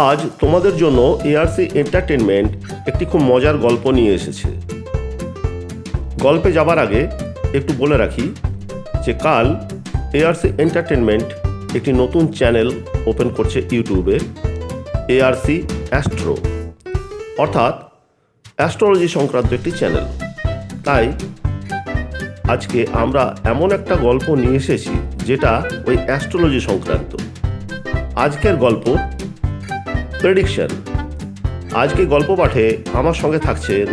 আজ তোমাদের জন্য এআরসি এন্টারটেনমেন্ট একটি খুব মজার গল্প নিয়ে এসেছে। গল্পে যাবার আগে একটু বলে রাখি যে কাল এআরসি এন্টারটেনমেন্ট একটি নতুন চ্যানেল ওপেন করছে ইউটিউবে, এআরসি অ্যাস্ট্রো, অর্থাৎ অ্যাস্ট্রোলজি সংক্রান্ত একটি চ্যানেল। তাই আজকে আমরা এমন একটা গল্প নিয়ে এসেছি যেটা ওই অ্যাস্ট্রোলজি সংক্রান্ত। আজকের গল্প প্রেডিকশন। আজকে গল্প পাঠে আমার সঙ্গে থাকছেন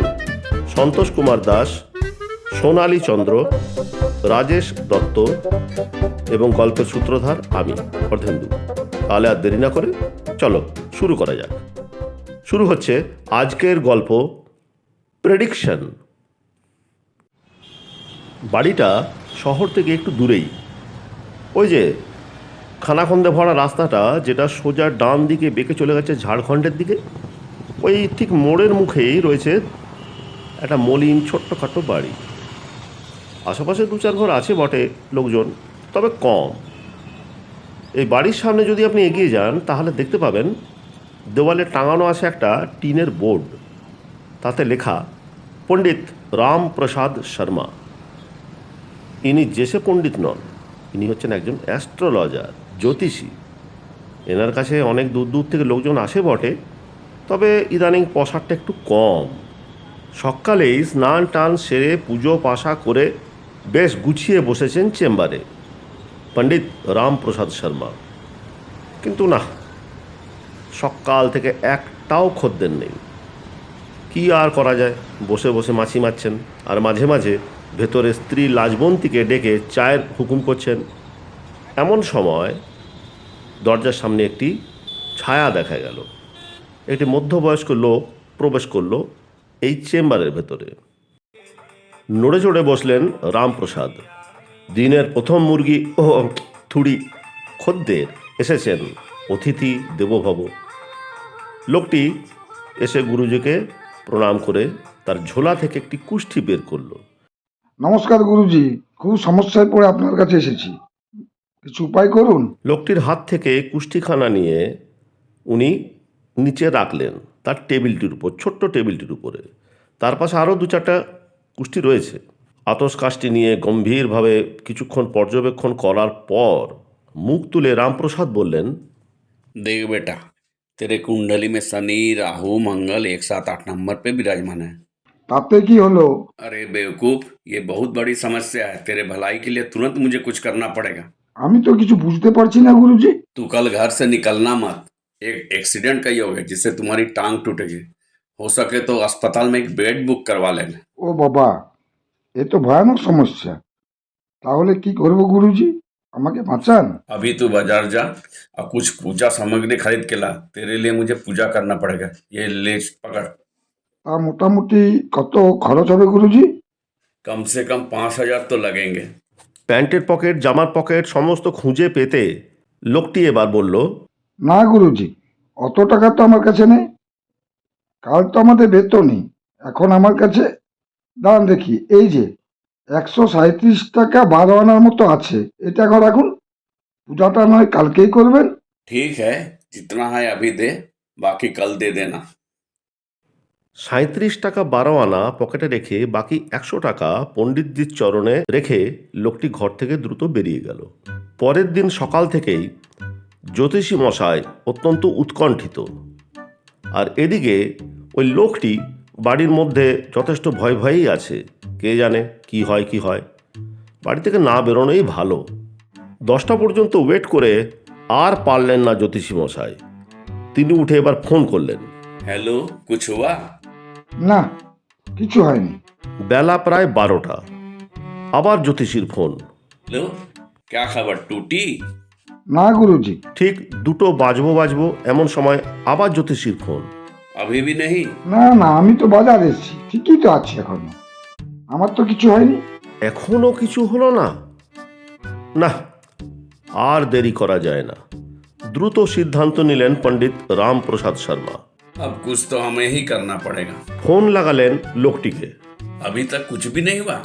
সন্তোষ কুমার দাস, সোনালী চন্দ্র, রাজেশ দত্ত এবং গল্পের সূত্রধার আমি অর্ধেন্দু। তাহলে আর দেরি না করে চলো শুরু করা যাক। শুরু হচ্ছে আজকের গল্প প্রেডিকশন। বাড়িটা শহর থেকে একটু দূরেই, ওই যে খানাখন্দে ভরা রাস্তাটা যেটা সোজা ডান দিকে বেঁকে চলে গেছে ঝাড়খণ্ডের দিকে, ওই ঠিক মোড়ের মুখেই রয়েছে একটা মলিন ছোট্টখাটো বাড়ি। আশেপাশে দু চার ঘর আছে বটে লোকজন, তবে কম। এই বাড়ির সামনে যদি আপনি এগিয়ে যান তাহলে দেখতে পাবেন দেওয়ালে টাঙানো আছে একটা টিনের বোর্ড, তাতে লেখা পণ্ডিত রামপ্রসাদ শর্মা। ইনি যেসে পণ্ডিত নন, ইনি হচ্ছেন একজন অ্যাস্ট্রোলজার, জ্যোতিষী। এনার কাছে অনেক দূর দূর থেকে লোকজন আসে বটে, তবে ইদানিং পসারটা একটু কম। সকালেই স্নান টান সেরে পুজো পাশা করে বেশ গুছিয়ে বসেছেন চেম্বারে পণ্ডিত রামপ্রসাদ শর্মা। কিন্তু না, সকাল থেকে একটাও খদ্দের নেই। কি আর করা যায়, বসে বসে মাছি মারছেন, আর মাঝে মাঝে ভেতরে স্ত্রী লাজবন্তীকে ডেকে চায়ের হুকুম করছেন। এমন সময় দরজার সামনে একটি ছায়া দেখা গেল। একটি মধ্যবয়স্ক লোক প্রবেশ করলো এই চেম্বারের ভেতরে। নড়ে চড়ে বসলেন রামপ্রসাদ। দিনের প্রথম মুরগি ও থুড়ি খদ্দের এসেছেন, অতিথি দেবভব। লোকটি এসে গুরুজিকে প্রণাম করে তার ঝোলা থেকে একটি কুষ্ঠি বের করলো। নমস্কার গুরুজি, খুব সমস্যায় পড়ে আপনার কাছে এসেছি, কিছু উপায় করুন। লোকটির হাত থেকে কুষ্ঠিখানা নিয়ে উনি নিচে রাখলেন তার টেবিলটির উপর, ছোট্ট টেবিলটির উপরে। তার পাশে আরও দু চারটা কুষ্ঠি রয়েছে। আতস কাষ্টি নিয়ে গম্ভীরভাবে কিছুক্ষণ পর্যবেক্ষণ করার পর মুখ তুলে রামপ্রসাদ বললেন, देख बेटा, तेरे कुंडली में शनि राहु मंगल एक साथ 8 नंबर पे विराजमान है। তাতে কি হলো? अरे बेवकूफ, ये बहुत बड़ी समस्या है। तेरे भलाई के लिए तुरंत मुझे कुछ करना पड़ेगा। আমি তো কিছু বুঝতে পারছি না গুরুজি। तू कल घर से निकलना मत। एक एक्सीडेंट का योग है जिससे तुम्हारी टांग टूटेगी। हो सके तो अस्पताल में एक बेड बुक करवा लेना। ও বাবা, এ তো ভয়ানক সমস্যা। তাহলে কি করব গুরুজি, আমাকে বাঁচান। अभी तू बाजार जा और कुछ पूजा सामग्री खरीद के ला। तेरे लिए मुझे पूजा करना पड़ेगा। ये ले पकड़। তা মোটামুটি কত খরচ হবে গুরুজি? कम से कम 5,000 तो लगेंगे। প্যান্টের পকেট, জামার পকেট সমস্ত খুঁজে পেতে লোকটি এবার বলল, না গুরুজি, অত টাকা তো আমার কাছে নেই। কাল তো আমাদের বেতনই। এখন আমার কাছে, দাঁড়ান দেখি, এই যে 137 টাকা 12 আনার মতো আছে, এটা এখন রাখুন। পূজাটা নয় কালকেই করবেন। ठीक है, जितना है अभी दे, बाकी कल दे देना। 37 টাকা 12 আনা পকেটে রেখে বাকি 100 টাকা পণ্ডিতজির চরণে রেখে লোকটি ঘর থেকে দ্রুত বেরিয়ে গেল। পরের দিন সকাল থেকেই জ্যোতিষী মশাই অত্যন্ত উৎকণ্ঠিত, আর এদিকে ওই লোকটি বাড়ির মধ্যে যথেষ্ট ভয় ভয়েই আছে। কে জানে কি হয়। বাড়ি থেকে না বেরোনোই ভালো। 10টা পর্যন্ত ওয়েট করে আর পারলেন না জ্যোতিষী মশাই। তিনি উঠে এবার ফোন করলেন। हेलो, कुछ हुआ? না, কিছু হয়নি। বেলা প্রায় 12টা। আবার জ্যোতিষীর ফোন। हेलो, क्या खबर? टूटी? না গুরুজি। ঠিক 2টো বাজবো এমন সময় আবার জ্যোতিষীর ফোন। अभी भी नहीं? না না, আমি তো বাজার এসেছি, ঠিকই তো আছি এখনো, আমার তো কিছু হয়নি। এখনো কিছু হলো না? না, আর দেরি করা যায় না। দ্রুত সিদ্ধান্ত নিলেন পণ্ডিত রামপ্রসাদ শর্মা। अब कुछ तो हमें ही करना पड़ेगा। ফোন লাগালেন লোকটিকে। अभी तक कुछ भी नहीं हुआ?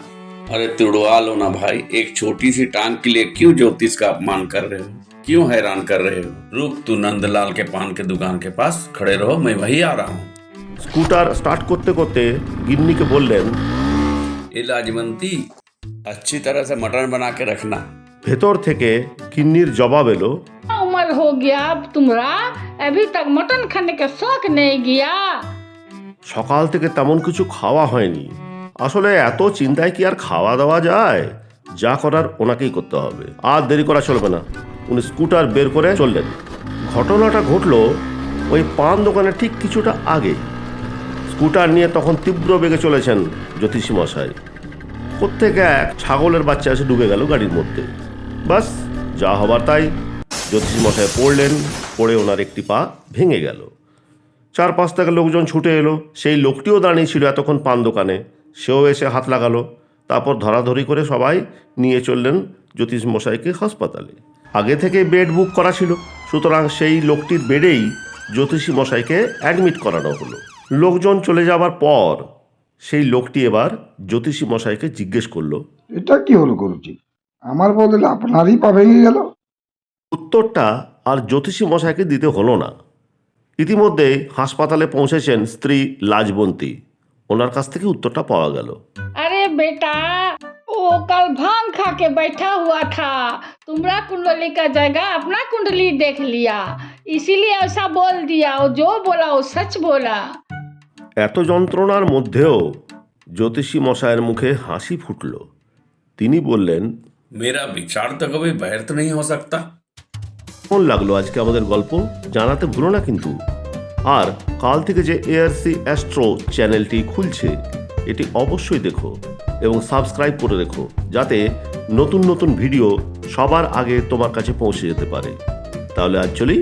अरे तुड़वा लो ना भाई, एक छोटी सी टांग के लिए क्यों ज्योतिष का अपमान कर रहे हो? क्यों हैरान कर रहे हो? रुक, तू नंदलाल के पान के दुकान के पास खड़े रहो, मैं वही आ रहा हूँ। স্কুটার স্টার্ট করতে করতে গিন্নিকে বললেন, ये लाजवंती, अच्छी तरह से मटन बना के रखना। ভেতর থেকে গিন্নির জবাব এলো, उम्र हो गया अब तुम्हारा, अभी तक मटन खाने का शौक नहीं गया। সকাল থেকে তেমন কিছু খাওয়া হয়নি। আসলে এত চিন্তায় কি আর খাওয়া দাওয়া যায়? যা করার ওনাকেই করতে হবে, আর দেরি করা চলবে না। উনি স্কুটার বের করে চললেন। ঘটনাটা ঘটলো ওই পান দোকানের ঠিক কিছুটা আগেই। স্কুটার নিয়ে তখন তীব্র বেগে চলেছেন জ্যোতিষী মশাই। কোত্থেকে এক ছাগলের বাচ্চা এসে ডুবে গেল গাড়ির মধ্যে। বাস, যা হবার তাই। জ্যোতিষী মশাই পড়লেন, পড়ে ওনার একটি পা ভেঙে গেল। চারপাশ থেকে লোকজন ছুটে এলো। সেই লোকটিও দাঁড়িয়ে ছিল এতক্ষণ পান দোকানে, সেও এসে হাত লাগালো। তারপর ধরাধরি করে সবাই নিয়ে চললেন জ্যোতিষ মশাইকে হাসপাতালে। আগে থেকে বেড বুক করা ছিল, সুতরাং সেই লোকটির বেডেই জ্যোতিষী মশাইকে অ্যাডমিট করানো হলো। লোকজন চলে যাবার পর সেই লোকটি এবার জ্যোতিষী মশাইকে জিজ্ঞেস করলো, এটা কি হলো গুরুজি? আমার বদলে আপনারই পা ভেঙে গেল। উত্তরটা আর জ্যোতিষী মশাইকে দিতে হলো না। ইতিমধ্যে হাসপাতালে পৌঁছেছেন স্ত্রী লাজবন্তী। ওনার কাছ থেকে উত্তরটা পাওয়া গেল। अरे बेटा, वो कल भांग खा के बैठा हुआ था, तुम्हारा कुंडली का जगह अपना कुंडली देख लिया, इसीलिए ऐसा बोल दिया। वो जो बोला वो सच बोला। এত যন্ত্রণার মধ্যেও জ্যোতিষী মশাইয়ের মুখে হাসি ফুটল। তিনি বললেন, मेरा विचार तो कभी व्यर्थ नहीं हो सकता। কেমন লাগলো আজকে আমাদের গল্প জানাতে ভুলো না কিন্তু। আর কাল থেকে যে এআরসি অ্যাস্ট্রো চ্যানেলটি খুলছে, এটি অবশ্যই দেখো এবং সাবস্ক্রাইব করে রেখো, যাতে নতুন নতুন ভিডিও সবার আগে তোমার কাছে পৌঁছে যেতে পারে। তাহলে আজ চলি।